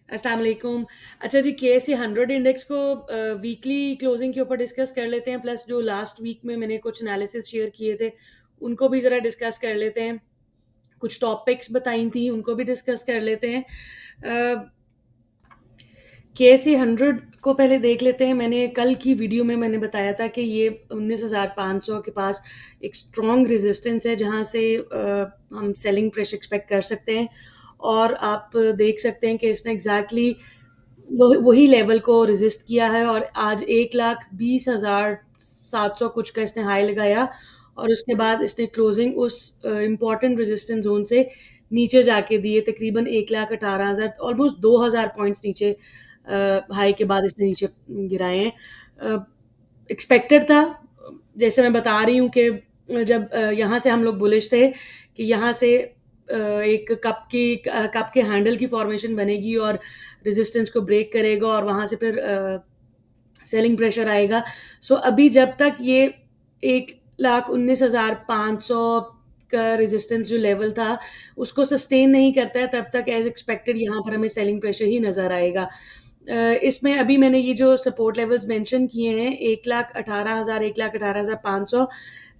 अस्सलाम वालेकुम। अच्छा जी, केएसए 100 इंडेक्स को वीकली क्लोजिंग के ऊपर डिस्कस कर लेते हैं, प्लस जो लास्ट वीक में मैंने कुछ एनालिसिस शेयर किए थे उनको भी ज़रा डिस्कस कर लेते हैं। कुछ टॉपिक्स बताई थी उनको भी डिस्कस कर लेते हैं। केएसए 100 को पहले देख लेते हैं। मैंने कल की वीडियो में मैंने बताया था कि ये 19,500 के पास एक स्ट्रॉन्ग रेजिस्टेंस है जहां से हम सेलिंग प्रेशर एक्सपेक्ट कर सकते हैं। और आप देख सकते हैं कि इसने एग्जैक्टली वही लेवल को रेजिस्ट किया है और आज 1,20,700 कुछ का इसने हाई लगाया और उसके बाद इसने क्लोजिंग उस इम्पॉर्टेंट रेजिस्टेंस जोन से नीचे जाके दिए, तकरीबन 1,18,000 ऑलमोस्ट 2,000 पॉइंट्स नीचे हाई के बाद इसने नीचे गिराए हैं। एक्सपेक्टेड था, जैसे मैं बता रही हूँ कि जब यहाँ से हम लोग बुलिश थे कि यहाँ से एक कप के हैंडल की फॉर्मेशन बनेगी और रेजिस्टेंस को ब्रेक करेगा और वहां से फिर सेलिंग प्रेशर आएगा। सो अभी जब तक ये 1,19,500 का रेजिस्टेंस जो लेवल था उसको सस्टेन नहीं करता है, तब तक एज एक्सपेक्टेड यहाँ पर हमें सेलिंग प्रेशर ही नजर आएगा। इसमें अभी मैंने ये जो सपोर्ट लेवल्स मेंशन किए हैं, 1,18,000, 1,18,500,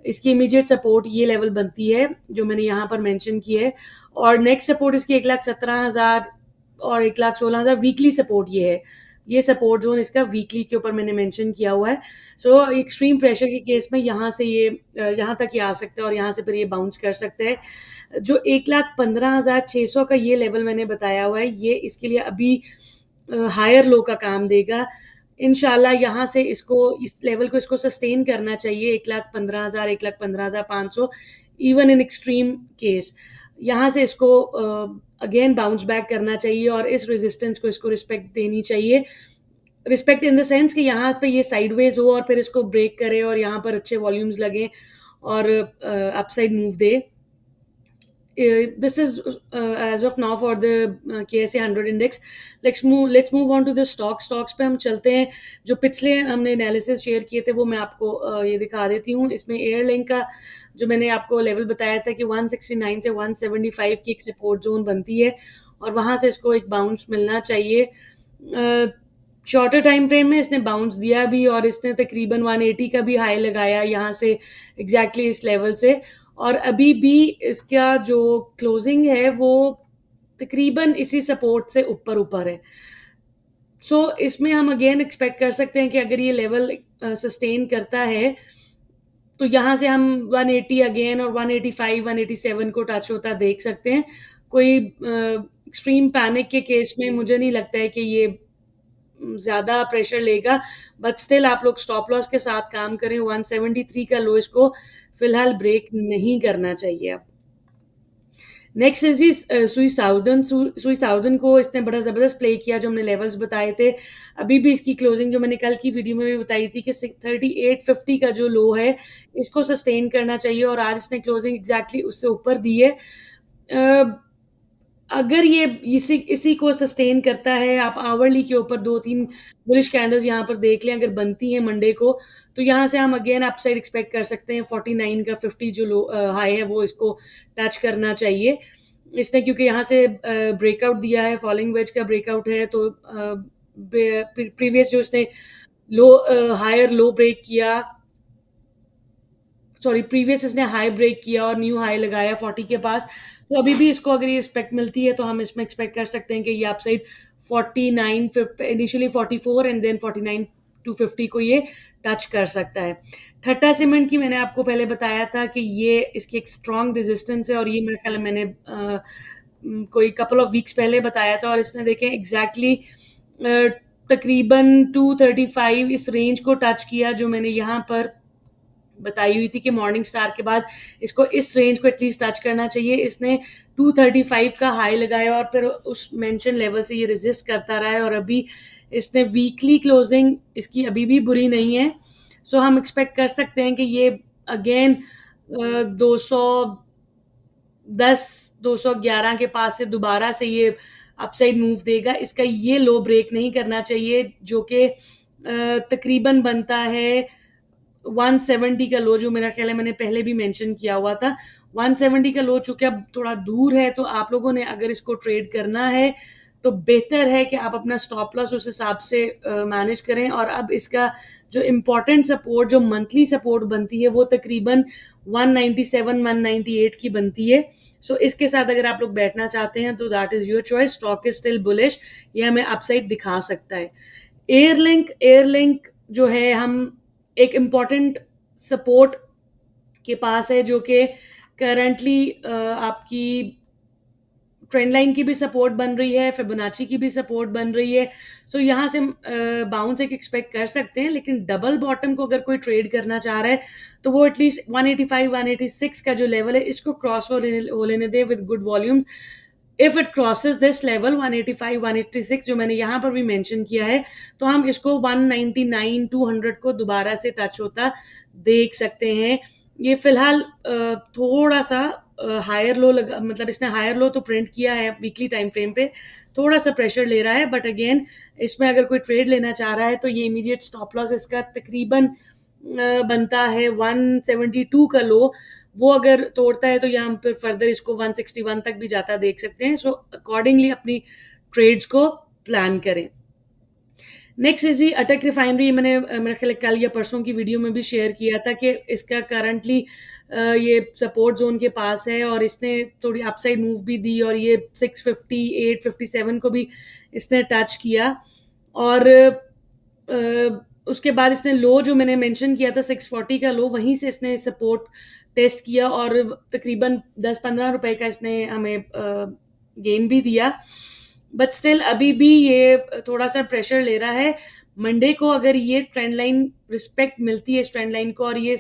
इसकी इमीडिएट सपोर्ट ये लेवल बनती है जो मैंने यहाँ पर मेंशन की है। और नेक्स्ट सपोर्ट इसकी 1,17,000 और 1,16,000 वीकली सपोर्ट ये है। ये सपोर्ट जोन इसका वीकली के ऊपर मैंने मेंशन किया हुआ है। सो एक्सट्रीम प्रेशर के केस में यहाँ से ये यहाँ तक ये आ सकता है और यहाँ से फिर ये बाउंस कर सकते हैं। जो 1,15,600 का ये लेवल मैंने बताया हुआ है, ये इसके लिए अभी हायर लो का काम देगा। इंशाल्लाह यहाँ से इसको, इस लेवल को इसको सस्टेन करना चाहिए, 1,15,000, 1,15,500, इवन इन एक्सट्रीम केस यहाँ से इसको अगेन बाउंस बैक करना चाहिए और इस रेजिस्टेंस को इसको रिस्पेक्ट देनी चाहिए। रिस्पेक्ट इन द सेंस कि यहाँ पे ये साइडवेज हो और फिर इसको ब्रेक करे और यहाँ पर अच्छे वॉल्यूम्स लगे और upside move they. This is as of now for the KSA 100 index. Let's move on to the stocks पे हम चलते हैं। जो पिछले हमने एनालिसिस शेयर किए थे वो मैं आपको ये दिखा देती हूँ। इसमें एयरलिंक का जो मैंने आपको लेवल बताया था कि 169 से 175 की एक सपोर्ट जोन बनती है और वहां से इसको एक बाउंस मिलना चाहिए। शॉर्टर टाइम फ्रेम में इसने बाउंस दिया भी और इसने तकरीबन 180 का भी हाई लगाया यहाँ से एग्जैक्टली इस लेवल से। और अभी भी इसका जो क्लोजिंग है वो तकरीबन इसी सपोर्ट से ऊपर ऊपर है। सो इसमें हम अगेन एक्सपेक्ट कर सकते हैं कि अगर ये लेवल सस्टेन करता है तो यहाँ से हम 180 अगेन और 185, 187 को टच होता देख सकते हैं। कोई एक्सट्रीम पैनिक के केस में मुझे नहीं लगता है कि ये ज्यादा प्रेशर लेगा, बट स्टिल आप लोग स्टॉप लॉस के साथ काम करें। 173 का लो इसको फिलहाल ब्रेक नहीं करना चाहिए। अब नेक्स्ट इज जी सुई साउदर्न को इसने बड़ा जबरदस्त प्ले किया जो हमने लेवल्स बताए थे। अभी भी इसकी क्लोजिंग जो मैंने कल की वीडियो में भी बताई थी कि 3850 का जो लो है इसको सस्टेन करना चाहिए और आज इसने क्लोजिंग एग्जैक्टली उससे ऊपर दी है। अगर ये इसी को सस्टेन करता है, आप आवरली के ऊपर 2-3 बुलिश कैंडल्स यहाँ पर देख लें, अगर बनती हैं मंडे को, तो यहाँ से हम अगेन अपसाइड एक्सपेक्ट कर सकते हैं। 49 का 50 जो लो हाई है वो इसको टच करना चाहिए। इसने क्योंकि यहाँ से ब्रेकआउट दिया है, फॉलिंग वेज का ब्रेकआउट है, तो प्रीवियस जो इसने लो हायर लो ब्रेक किया, सॉरी प्रीवियस इसने हाई ब्रेक किया और न्यू हाई लगाया 40 के पास, तो अभी भी इसको अगर ये रिस्पेक्ट मिलती है तो हम इसमें एक्सपेक्ट कर सकते हैं कि ये upside 49 initially 44 and then 49 to 50 को ये टच कर सकता है। ठट्टा सीमेंट की मैंने आपको पहले बताया था कि ये इसकी एक स्ट्रॉन्ग रेजिस्टेंस है और ये मेरे ख्याल में मैंने कोई कपल ऑफ वीक्स पहले बताया था और इसने देखें एग्जैक्टली तकरीबन 235 इस रेंज को टच किया जो मैंने यहाँ पर बताई हुई थी कि मॉर्निंग स्टार के बाद इसको इस रेंज को एटलीस्ट टच करना चाहिए। इसने 235 का हाई लगाया और फिर उस मेंशन लेवल से ये रेजिस्ट करता रहा है और अभी इसने वीकली क्लोजिंग इसकी अभी भी बुरी नहीं है। सो हम एक्सपेक्ट कर सकते हैं कि ये अगेन 211 के पास से दोबारा से ये अपसाइड मूव देगा। इसका ये लो ब्रेक नहीं करना चाहिए जो कि तकरीबन बनता है 170 का लो, जो मेरा ख्याल है मैंने पहले भी मेंशन किया हुआ था। 170 का लो चूंकि अब थोड़ा दूर है, तो आप लोगों ने अगर इसको ट्रेड करना है तो बेहतर है कि आप अपना स्टॉप लॉस उस हिसाब से मैनेज करें। और अब इसका जो इम्पोर्टेंट सपोर्ट, जो मंथली सपोर्ट बनती है, वो तकरीबन 197 198 की बनती है। सो इसके साथ अगर आप लोग बैठना चाहते हैं तो that is your choice. Stock is still bullish, ये हमें अपसाइड दिखा सकता है। एयरलिंक जो है, हम एक इम्पॉर्टेंट सपोर्ट के पास है, जो कि करंटली आपकी ट्रेंड लाइन की भी सपोर्ट बन रही है, फिबोनाची की भी सपोर्ट बन रही है। सो यहाँ से बाउंस एक एक्सपेक्ट कर सकते हैं, लेकिन डबल बॉटम को अगर कोई ट्रेड करना चाह रहा है तो वो एटलीस्ट 185 186 का जो लेवल है, इसको क्रॉस हो लेने दे with good volumes. If it crosses this level 185 186 जो मैंने यहाँ पर भी मेंशन किया है, तो हम इसको 199 200 को दोबारा से टच होता देख सकते हैं। ये फिलहाल थोड़ा सा हायर लो लगा, मतलब इसने हायर लो तो प्रिंट किया है वीकली टाइम फ्रेम पे, थोड़ा सा प्रेशर ले रहा है। बट अगेन इसमें अगर कोई ट्रेड लेना चाह रहा है तो ये इमीडिएट स्टॉप लॉस इसका तकरीबन बनता है 172 का लो। वो अगर तोड़ता है तो यहाँ पर फर्दर इसको 161 तक भी जाता देख सकते हैं। सो अकॉर्डिंगली अपनी ट्रेड्स को प्लान करें। नेक्स्ट इज जी अटक रिफाइनरी। मैंने मेरे ख्याल कल या परसों की वीडियो में भी शेयर किया था कि इसका करंटली ये सपोर्ट जोन के पास है, और इसने थोड़ी अपसाइड मूव भी दी, और ये 650 857 को भी इसने टच किया। और उसके बाद इसने लो जो मैंने मेंशन किया था 640 का लो, वहीं से इसने सपोर्ट टेस्ट किया, और तकरीबन 10-15 रुपए का इसने हमें गेन भी दिया। बट स्टिल अभी भी ये थोड़ा सा प्रेशर ले रहा है। मंडे को अगर ये ट्रेंड लाइन रिस्पेक्ट मिलती है इस ट्रेंड लाइन को, और ये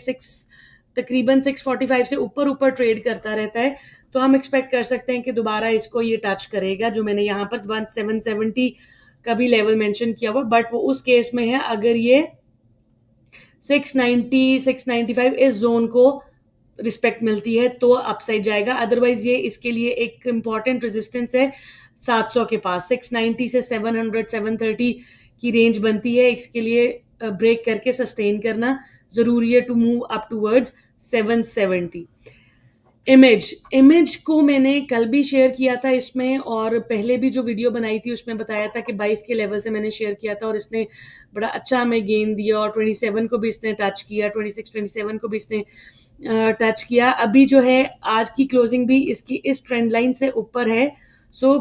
तकरीबन 645 से ऊपर ट्रेड करता रहता है, तो हम एक्सपेक्ट कर सकते हैं कि दोबारा इसको ये टच करेगा, जो मैंने यहाँ पर 770 का भी लेवल मेंशन किया हुआ। बट वो उस केस में है अगर ये 690 695 इस जोन को रिस्पेक्ट मिलती है तो अपसाइड जाएगा। अदरवाइज ये इसके लिए एक इम्पॉर्टेंट रेजिस्टेंस है 700 के पास। 690 से 700 730 की रेंज बनती है, इसके लिए ब्रेक करके सस्टेन करना जरूरी है to move up towards 770। Image को मैंने कल भी शेयर किया था इसमें, और पहले भी जो वीडियो बनाई थी उसमें बताया था कि 22 के लेवल से मैंने शेयर किया था, और इसने बड़ा अच्छा हमें गेन दिया, और 27 को भी इसने टच किया, 26 27 को भी इसने टच किया। अभी जो है आज की क्लोजिंग भी इसकी इस ट्रेंड लाइन से ऊपर है। सो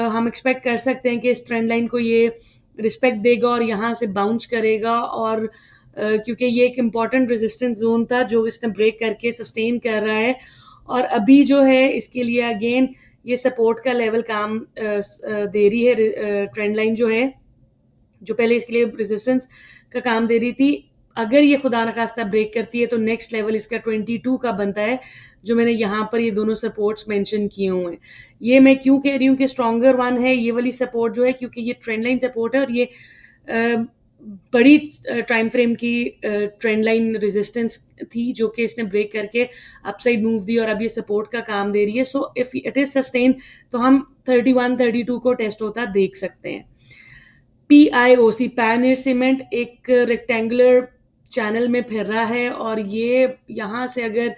हम एक्सपेक्ट कर सकते हैं कि इस ट्रेंड लाइन को ये रिस्पेक्ट देगा और यहाँ से बाउंस करेगा, और क्योंकि ये एक इम्पॉर्टेंट रेजिस्टेंस जोन था जो इसने ब्रेक करके सस्टेन कर रहा है। और अभी जो है इसके लिए अगेन ये सपोर्ट का लेवल काम दे रही है। ट्रेंड लाइन जो है, जो पहले इसके लिए रेजिस्टेंस का काम दे रही थी, अगर ये खुदा न खास्ता ब्रेक करती है तो नेक्स्ट लेवल इसका 22 का बनता है, जो मैंने यहाँ पर ये दोनों सपोर्ट्स मेंशन किए हुए हैं। ये मैं क्यों कह रही हूँ कि स्ट्रॉन्गर वन है ये वाली सपोर्ट जो है, क्योंकि ये ट्रेंड लाइन सपोर्ट है, और ये बड़ी टाइम फ्रेम की ट्रेंड लाइन रेजिस्टेंस थी जो कि इसने ब्रेक करके अपसाइड मूव दी, और अब ये सपोर्ट का काम दे रही है। So if it is sustain तो हम 31 32 को टेस्ट होता देख सकते हैं। PIOC पैनियर सीमेंट एक रेक्टेंगुलर चैनल में फिर रहा है, और ये यहाँ से अगर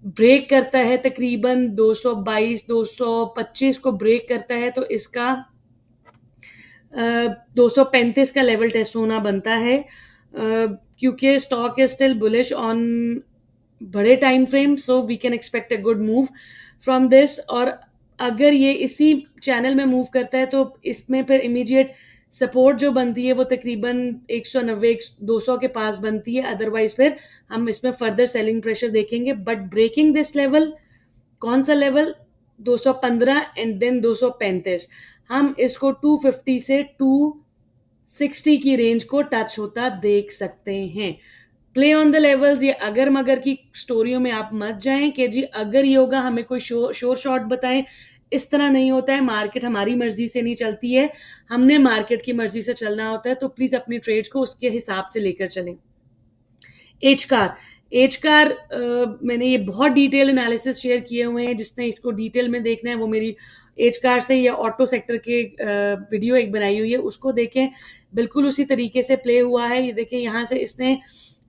ब्रेक करता है तकरीबन 222 225 को ब्रेक करता है तो इसका 235 का लेवल टेस्ट होना बनता है, क्योंकि stock is still bullish on बड़े time frame. So we can expect a good move from this. और अगर ये इसी चैनल में मूव करता है तो इसमें फिर इमीडिएट सपोर्ट जो बनती है वो तकरीबन 190 200 के पास बनती है। अदरवाइज फिर हम इसमें फर्दर सेलिंग प्रेशर देखेंगे। बट ब्रेकिंग दिस लेवल, कौन सा लेवल, 215 एंड देन 235, हम इसको 250 से 260 की रेंज को टच होता देख सकते हैं। Play on the levels. ये अगर मगर की स्टोरियों में आप मत जाएं कि जी अगर ये होगा हमें कोई शोर शॉर्ट बताएं, इस तरह नहीं होता है। मार्केट हमारी मर्जी से नहीं चलती है, हमने मार्केट की मर्जी से चलना होता है। तो प्लीज अपनी ट्रेड्स को उसके हिसाब से लेकर चलें। एच कार मैंने ये बहुत डिटेल एनालिसिस शेयर किए हुए हैं, जिसने इसको डिटेल में देखना है वो मेरी एच कार से या ऑटो सेक्टर के वीडियो एक बनाई हुई है, उसको देखें। बिल्कुल उसी तरीके से प्ले हुआ है। ये देखें, यहाँ से इसने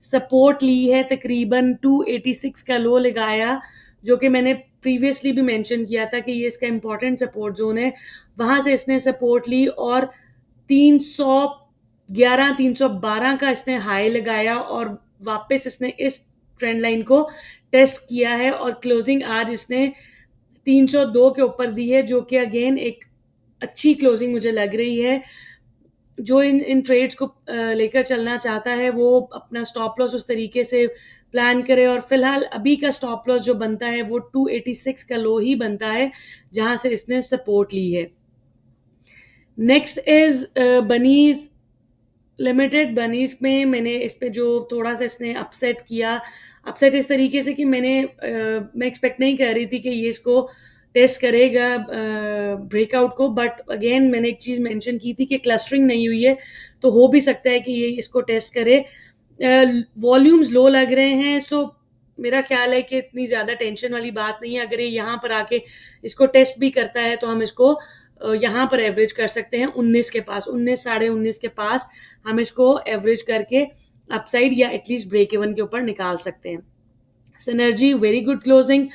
सपोर्ट ली है, तकरीबन 286 का लो लगाया, जो कि मैंने प्रीवियसली भी मेंशन किया था कि ये इसका इम्पोर्टेंट सपोर्ट जोन है, वहां से इसने सपोर्ट ली और 311 312 का इसने हाई लगाया और वापस इसने इस ट्रेंड लाइन को टेस्ट किया है और क्लोजिंग आज इसने 302 के ऊपर दी है, जो कि अगेन एक अच्छी क्लोजिंग मुझे लग रही है। जो इन ट्रेड्स को लेकर चलना चाहता है वो अपना स्टॉप लॉस उस तरीके से प्लान करे, और फिलहाल अभी का स्टॉप लॉस जो बनता है वो 286 का लो ही बनता है जहां से इसने सपोर्ट ली है। Next is bunnies limited. Bunnies में मैंने इस पे जो थोड़ा सा इसने अपसेट किया, अपसेट इस तरीके से कि मैं एक्सपेक्ट नहीं कर रही थी कि ये इसको टेस्ट करेगा ब्रेकआउट को, बट अगेन मैंने एक चीज मेंशन की थी कि क्लस्टरिंग नहीं हुई है, तो हो भी सकता है कि ये इसको टेस्ट करे। वॉल्यूम्स लो लग रहे हैं, सो मेरा ख्याल है कि इतनी ज्यादा टेंशन वाली बात नहीं है। अगर ये यहाँ पर आके इसको टेस्ट भी करता है तो हम इसको यहाँ पर एवरेज कर सकते हैं 19 के पास, 19 साढ़े 19 के पास हम इसको एवरेज करके अपसाइड या एटलीस्ट ब्रेक इवन के ऊपर निकाल सकते हैं। Synergy very good closing,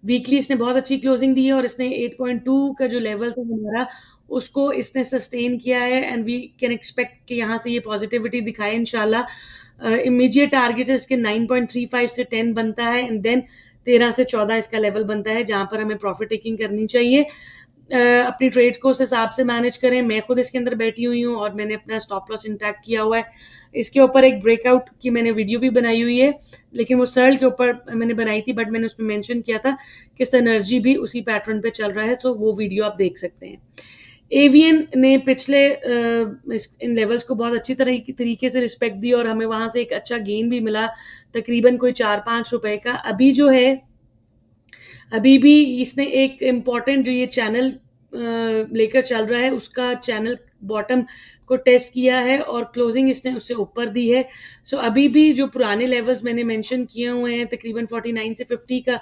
weekly इसने बहुत अच्छी क्लोजिंग दी है और इसने 8.2 का जो लेवल था हमारा उसको इसने सस्टेन किया है, एंड वी कैन एक्सपेक्ट कि यहाँ से ये पॉजिटिविटी दिखाए इंशाल्लाह। इमीडिएट टारगेट इसके 9.35 से 10 बनता है, एंड देन 13 से 14 इसका लेवल बनता है जहां पर हमें प्रॉफिट टेकिंग करनी चाहिए। अपनी ट्रेड्स को उस हिसाब से मैनेज करें। मैं खुद इसके अंदर बैठी हुई हूँ और मैंने अपना स्टॉप लॉस इंटैक्ट किया हुआ है। इसके ऊपर एक ब्रेकआउट की मैंने वीडियो भी बनाई हुई है, लेकिन वो सर्ल के ऊपर मैंने बनाई थी, बट मैंने उसमें मेंशन किया था कि सिनर्जी भी उसी पैटर्न पे चल रहा है, तो वो वीडियो आप देख सकते हैं। एवीएन ने पिछले इन लेवल्स को बहुत अच्छी तरीके से रिस्पेक्ट दी और हमें वहां से एक अच्छा गेन भी मिला, तकरीबन कोई 4-5 रुपए का। अभी जो है, अभी भी इसने एक इम्पॉर्टेंट जो ये चैनल लेकर चल रहा है उसका चैनल बॉटम को टेस्ट किया है और क्लोजिंग इसने उससे ऊपर दी है। सो अभी भी जो पुराने लेवल्स मैंने मेंशन किए हुए हैं तकरीबन 49 से 50 का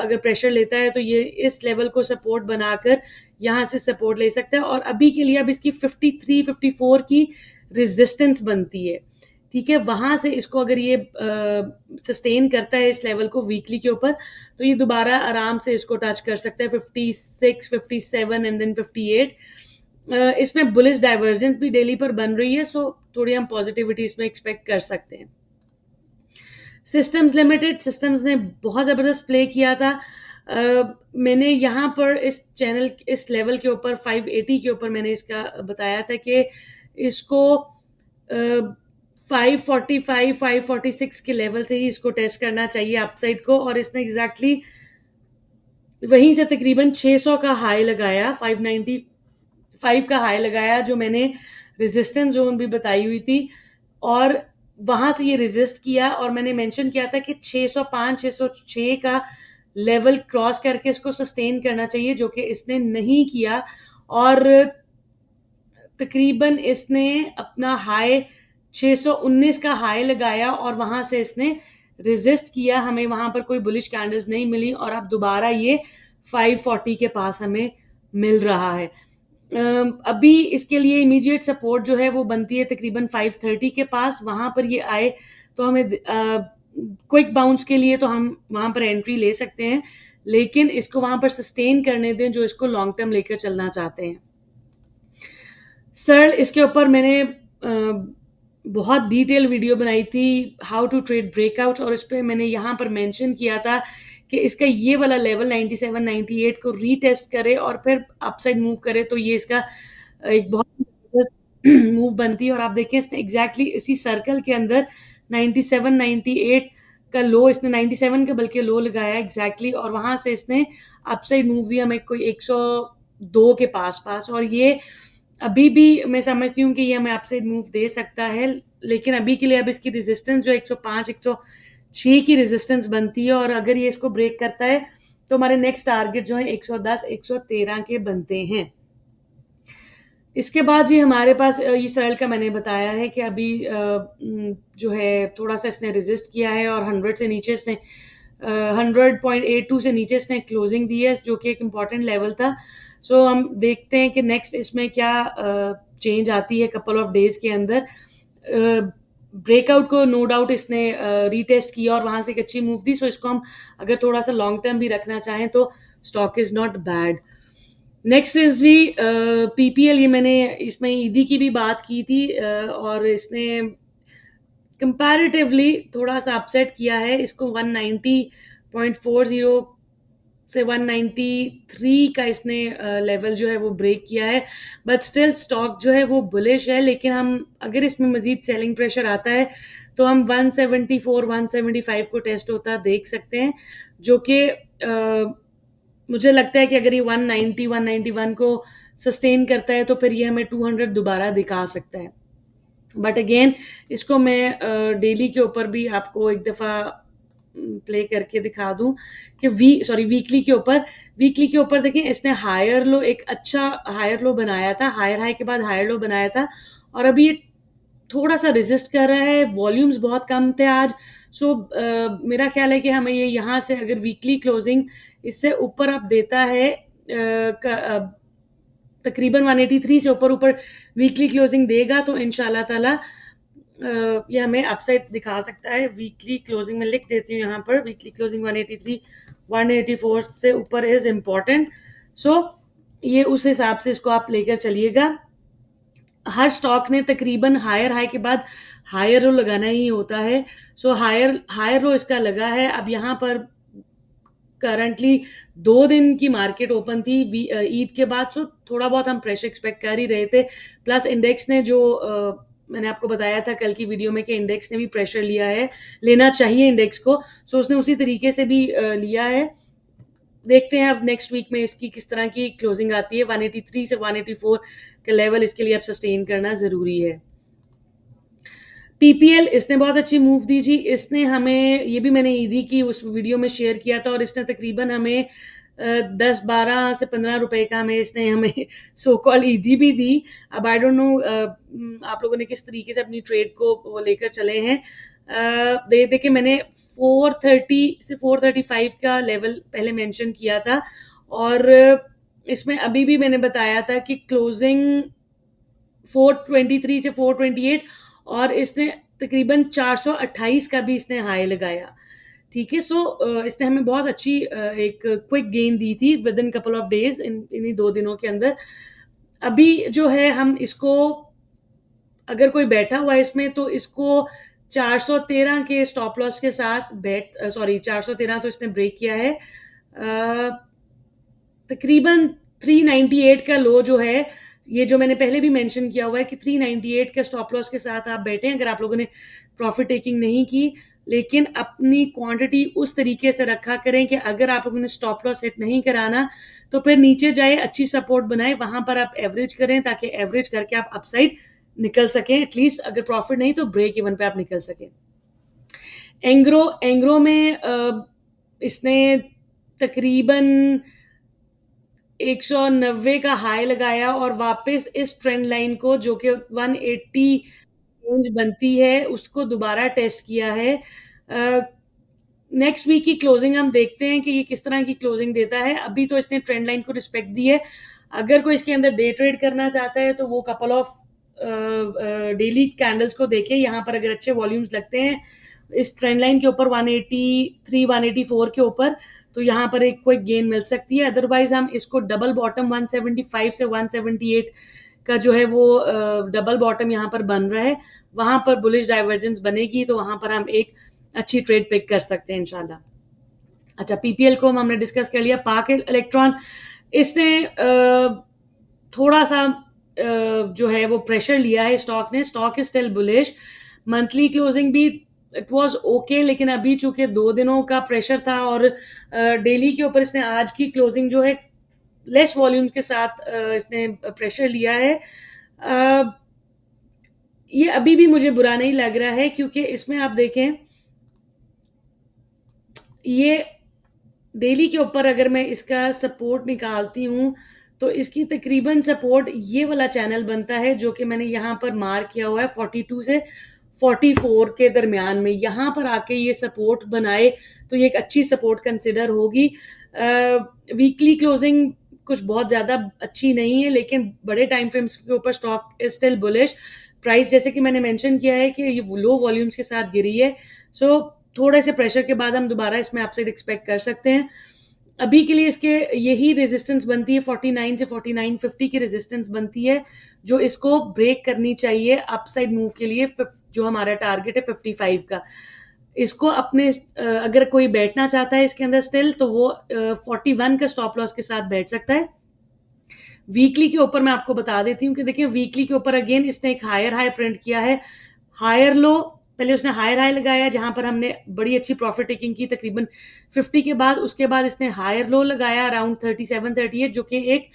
अगर प्रेशर लेता है तो ये इस लेवल को सपोर्ट बनाकर यहाँ से सपोर्ट ले सकता है, और अभी के लिए अब इसकी 53-54 की रेजिस्टेंस बनती है। ठीक है, वहां से इसको अगर ये सस्टेन करता है इस लेवल को वीकली के ऊपर, तो ये दोबारा आराम से इसको टच कर सकता है 56, 57 एंड देन 58। इसमें बुलिश डाइवर्जेंस भी डेली पर बन रही है, सो थोड़ी हम पॉजिटिविटी इसमें एक्सपेक्ट कर सकते हैं। सिस्टम्स लिमिटेड, सिस्टम्स ने बहुत जबरदस्त प्ले किया था। मैंने यहाँ पर इस चैनल इस लेवल के ऊपर 580 के ऊपर मैंने इसका बताया था कि इसको 545 546 के लेवल से ही इसको टेस्ट करना चाहिए अपसाइड को, और इसने एग्जैक्टली वहीं से तकरीबन 600 का हाई लगाया, 595 का हाई लगाया जो मैंने रेजिस्टेंस जोन भी बताई हुई थी, और वहां से ये रेजिस्ट किया और मैंने मेंशन किया था कि 605 606 का लेवल क्रॉस करके इसको सस्टेन करना चाहिए, जो कि इसने नहीं किया, और तकरीबन इसने अपना हाई 619 का हाई लगाया और वहां से इसने रेजिस्ट किया, हमें वहां पर कोई बुलिश कैंडल्स नहीं मिली और अब दोबारा ये 540 के पास हमें मिल रहा है। अभी इसके लिए इमीडिएट सपोर्ट जो है वो बनती है तकरीबन 530 के पास, वहां पर ये आए तो हमें क्विक बाउंस के लिए तो हम वहां पर एंट्री ले सकते हैं, लेकिन इसको वहां पर सस्टेन करने दें जो इसको लॉन्ग टर्म लेकर चलना चाहते हैं। सर इसके ऊपर मैंने बहुत डिटेल वीडियो बनाई थी, हाउ टू ट्रेड ब्रेकआउट, और इस पर मैंने यहाँ पर मेंशन किया था कि इसका ये वाला लेवल 97 98 को रीटेस्ट करे और फिर अपसाइड मूव करे तो ये इसका एक बहुत मूव बनती है, और आप देखें इसने एग्जैक्टली इसी सर्कल के अंदर 97 98 का लो, इसने 97 का बल्कि लो लगाया एग्जैक्टली, और वहां से इसने अपसाइड मूव दिया हमें कोई 102 के पास पास, और ये अभी भी मैं समझती हूँ कि ये हमें अपसाइड मूव दे सकता है, लेकिन अभी के लिए अब इसकी रेजिस्टेंस जो 105 106 की रेजिस्टेंस बनती है, और अगर ये इसको ब्रेक करता है तो हमारे नेक्स्ट टारगेट जो है 110 113 के बनते हैं। इसके बाद ये हमारे पास ये सरल का मैंने बताया है कि अभी जो है थोड़ा सा इसने रेजिस्ट किया है और 100 से नीचे इसने 100.82 से नीचे इसने क्लोजिंग दी है जो कि एक इम्पॉर्टेंट लेवल था। सो हम देखते हैं कि नेक्स्ट इसमें क्या चेंज आती है कपल ऑफ डेज के अंदर। ब्रेकआउट को नो डाउट इसने रीटेस्ट किया और वहां से एक अच्छी मूव दी, सो इसको हम अगर थोड़ा सा लॉन्ग टर्म भी रखना चाहें तो stock is not bad. Next is G PPL. ये मैंने इसमें ईदी की भी बात की थी और इसने कंपैरेटिवली थोड़ा सा अपसेट किया है, इसको 190.40 से 193 का इसने लेवल जो है वो ब्रेक किया है, बट स्टिल स्टॉक जो है वो बुलिश है। लेकिन हम अगर इसमें मजीद सेलिंग प्रेशर आता है तो हम 174 175 को टेस्ट होता देख सकते हैं, जो कि मुझे लगता है कि अगर ये 190 191 को सस्टेन करता है तो फिर ये हमें 200 दोबारा दिखा सकता है। बट अगेन इसको मैं डेली के ऊपर भी आपको एक दफ़ा प्ले करके दिखा दूं कि वीकली के ऊपर देखें, इसने हायर लो, एक अच्छा हायर लो बनाया था, हायर हाई के बाद हायर लो बनाया था, और अभी ये थोड़ा सा रेजिस्ट कर रहा है। वॉल्यूम्स बहुत कम थे आज, सो मेरा ख्याल है कि हमें ये यहाँ से अगर वीकली क्लोजिंग इससे ऊपर अब देता है तकरीबन 183 से ऊपर ऊपर वीकली क्लोजिंग देगा तो इंशाल्लाह ताला ये हमें अपसाइड दिखा सकता है। वीकली क्लोजिंग में लिख देती हूँ यहाँ पर, वीकली क्लोजिंग 183 184 से ऊपर इज इम्पॉर्टेंट। सो ये उस हिसाब से इसको आप लेकर चलिएगा। हर स्टॉक ने तकरीबन हायर हाई के बाद हायर लो लगाना ही होता है, सो हायर लो इसका लगा है। अब यहाँ पर करंटली 2 दिन की मार्केट ओपन थी ईद के बाद, सो थोड़ा बहुत हम प्रेशर एक्सपेक्ट कर ही रहे थे। प्लस इंडेक्स ने जो मैंने आपको बताया था कल की वीडियो में कि इंडेक्स ने भी प्रेशर लिया है, लेना चाहिए इंडेक्स को, सो उसने उसी तरीके से भी लिया है। देखते हैं अब नेक्स्ट वीक में इसकी किस तरह की क्लोजिंग आती है। 183 से 184 का लेवल इसके लिए अब सस्टेन करना जरूरी है। पीपीएल इसने बहुत अच्छी मूव दी जी, इसने हमें, ये भी मैंने ईदी की उस वीडियो में शेयर किया था, और इसने तकरीबन हमें 10-12 से 15 रुपए का इसने हमें सो कॉल ईदी भी दी। अब आई डोंट नो आप लोगों ने किस तरीके से अपनी ट्रेड को वो लेकर चले हैं। देखिए मैंने 430 से 435 का लेवल पहले मेंशन किया था, और इसमें अभी भी मैंने बताया था कि क्लोजिंग 423 से 428, और इसने तकरीबन 428 का भी इसने हाई लगाया। ठीक है, सो इसने हमें बहुत अच्छी एक क्विक गेन दी थी with in couple of days, इन्हीं 2 दिनों के अंदर। अभी जो है हम इसको, अगर कोई बैठा हुआ है इसमें तो इसको 413 के स्टॉप लॉस के साथ 413 तो इसने ब्रेक किया है। तकरीबन 398 का लो जो है, ये जो मैंने पहले भी मेंशन किया हुआ है कि 398 के स्टॉप लॉस के साथ आप बैठे अगर आप लोगों ने प्रॉफिट टेकिंग नहीं की, लेकिन अपनी क्वांटिटी उस तरीके से रखा करें कि अगर आप लोगों ने स्टॉप लॉस हिट नहीं कराना तो फिर नीचे जाए, अच्छी सपोर्ट बनाए, वहां पर आप एवरेज करें ताकि एवरेज करके आप अपसाइड निकल सकें। एटलीस्ट अगर प्रॉफिट नहीं तो ब्रेक इवन पे आप निकल सकें। एंग्रो में इसने तकरीबन 190 का हाई लगाया और वापस इस ट्रेंड लाइन को जो कि 180 रेंज बनती है उसको दोबारा टेस्ट किया है। नेक्स्ट वीक की क्लोजिंग हम देखते हैं कि ये किस तरह की क्लोजिंग देता है। अभी तो इसने ट्रेंड लाइन को रिस्पेक्ट दी है। अगर कोई इसके अंदर डे ट्रेड करना चाहता है तो वो कपल ऑफ डेली कैंडल्स को देखे, यहाँ पर अगर अच्छे वॉल्यूम्स लगते हैं इस ट्रेंड लाइन के ऊपर 183 184 के ऊपर, तो यहाँ पर एक क्विक गेन मिल सकती है। अदरवाइज हम इसको डबल बॉटम 175 से 178 का जो है वो डबल बॉटम यहाँ पर बन रहा है, वहां पर बुलिश डाइवर्जेंस बनेगी तो वहां पर हम एक अच्छी ट्रेड पिक कर सकते हैं इंशाल्लाह। अच्छा, पीपीएल को हमने डिस्कस कर लिया। पार्क इलेक्ट्रॉन, इसने थोड़ा सा जो है वो प्रेशर लिया है स्टॉक ने। Stock is still bullish. Monthly closing भी इट वाज ओके, लेकिन अभी चूंकि 2 दिनों का प्रेशर था और डेली के ऊपर इसने आज की क्लोजिंग जो है लेस वॉल्यूम के साथ इसने प्रेशर लिया है। ये अभी भी मुझे बुरा नहीं लग रहा है क्योंकि इसमें आप देखें ये डेली के ऊपर अगर मैं इसका सपोर्ट निकालती हूँ तो इसकी तकरीबन सपोर्ट ये वाला चैनल बनता है जो कि मैंने यहाँ पर मार्क किया हुआ है 42 से 44 के दरमियान में। यहाँ पर आके ये सपोर्ट बनाए तो ये एक अच्छी सपोर्ट कंसिडर होगी। वीकली क्लोजिंग कुछ बहुत ज़्यादा अच्छी नहीं है, लेकिन बड़े टाइम फ्रेम्स के ऊपर stock is still bullish. Price जैसे कि मैंने मेंशन किया है कि ये लो वॉल्यूम्स के साथ गिरी है, सो थोड़े से प्रेशर के बाद हम दोबारा इसमें अपसाइड एक्सपेक्ट कर सकते हैं। अभी के लिए इसके यही रेजिस्टेंस बनती है, 49 से 49.50 की रेजिस्टेंस बनती है, जो इसको ब्रेक करनी चाहिए अपसाइड मूव के लिए, जो हमारा टारगेट है 55 का। इसको अपने अगर कोई बैठना चाहता है इसके अंदर स्टिल, तो वो 41 का स्टॉप लॉस के साथ बैठ सकता है। वीकली के ऊपर मैं आपको बता देती हूँ कि देखिए वीकली के ऊपर अगेन इसने एक हायर हाई प्रिंट किया है, हायर लो, पहले उसने हायर हाई लगाया जहां पर हमने बड़ी अच्छी प्रॉफिट टेकिंग की तकरीबन 50 के बाद, उसके बाद इसने हायर लो लगाया अराउंड 37-38, जो कि एक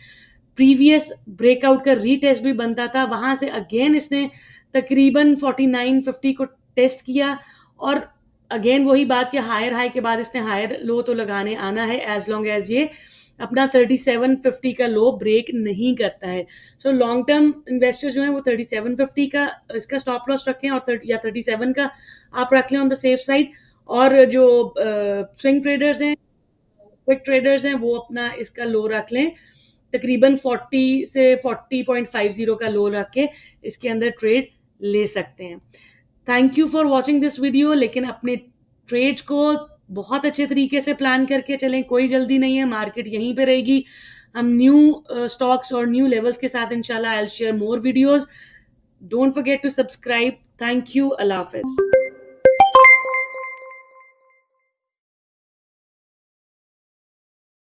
प्रीवियस ब्रेकआउट का रीटेस्ट भी बनता था, वहां से अगेन इसने तकरीबन 49-50 को टेस्ट किया, और अगेन वही बात कि हायर हाई के बाद इसने हायर लो तो लगाने आना है, एज लॉन्ग एज ये अपना 37.50 का लो ब्रेक नहीं करता है। सो लॉन्ग टर्म इन्वेस्टर जो है वो 37.50 का इसका स्टॉप लॉस रखें, और या 37 का आप रख लें ऑन द सेफ साइड। और जो स्विंग ट्रेडर्स हैं, क्विक ट्रेडर्स हैं, वो अपना इसका लो रख लें, तकरीबन 40 से 40.50 का लो रख के इसके अंदर ट्रेड ले सकते हैं। Thank you for watching this video. लेकिन अपने ट्रेड्स को बहुत अच्छे तरीके से प्लान करके चलें, कोई जल्दी नहीं है, मार्केट यहीं पे रहेगी। हम न्यू स्टॉक्स और न्यू लेवल्स के साथ इंशाल्लाह I will share more videos. Don't forget to subscribe. Thank you. अल्लाह हाफिज।